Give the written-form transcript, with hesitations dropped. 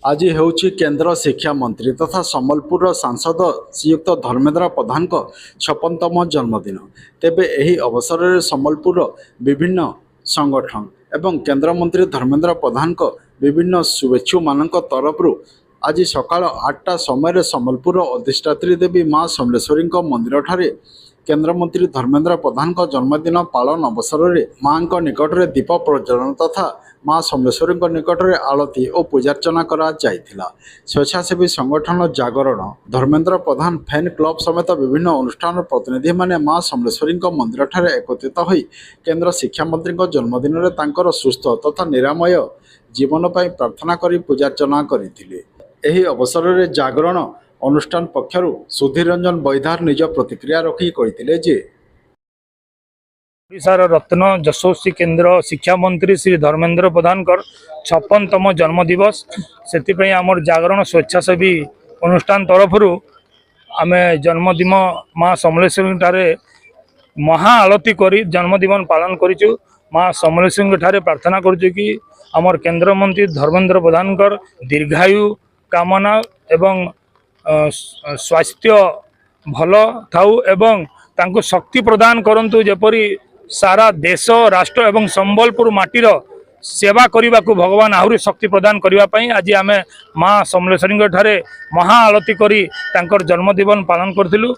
आज ହେଉଛି केन्द्र शिक्षा मंत्री तथा सम्बलपुर सांसद श्रीयुक्त धर्मेन्द्र प्रधान 56तम जन्मदिन। तेबे एही अवसर में सम्बलपुर विभिन्न संगठन एवं केन्द्र मंत्री धर्मेन्द्र प्रधान विभिन्न शुभेच्छु मान तरफ आज सकाल 8टा समय सम्बलपुर अधिष्ठात्री देवी माँ समलेश्वरी मंदिर ठारे केन्द्रमंत्री धर्मेन्द्र प्रधान जन्मदिन पालन अवसर में माँ निकट में दीप प्रज्वलन तथा माँ समलेश्वरी निकट में आलती और पूजार्चना करा जायथिला। स्वेच्छासेवी संगठन जागरण धर्मेन्द्र प्रधान फैन क्लब समेत विभिन्न अनुष्ठान प्रतिनिधि माने माँ समलेश्वरी मंदिर ठारे एकत्रित होई केन्द्र शिक्षा मंत्री जन्मदिन में तांकर सुस्थ तथा निरामय जीवन पर प्रार्थना करी पूजार्चना करथिले। एही अवसर में जागरण अनुष्ठान पक्षरु सुधीर रंजन बैधार निज प्रतिक्रिया रखी कहिथिले जे ओडिशार रत्न यशस्वी केन्द्र शिक्षा मंत्री श्री धर्मेन्द्र प्रधान 56तम जन्मदिवस से आमर जागरण स्वेच्छासेवी अनुष्ठान तरफ आम जन्मदिन माँ समलेश्वरी ठारे महा आलती करी जन्मदिन पालन करूँ। माँ समलेश्वरी ठारे प्रार्थना करूँ कि आमर केन्द्र मंत्री धर्मेन्द्र प्रधान दीर्घायु कामना एवं स्वास्थ्य भल थाउ एवं तांको शक्ति प्रदान करंतु जेपरी सारा देश राष्ट्र एवं संबलपुर माटीर सेवा करने को भगवान आहरी शक्ति प्रदान करने आज आम माँ समलेश्वरी ठारे महा आलती करी तांकर जन्मदिन पालन करथिलु।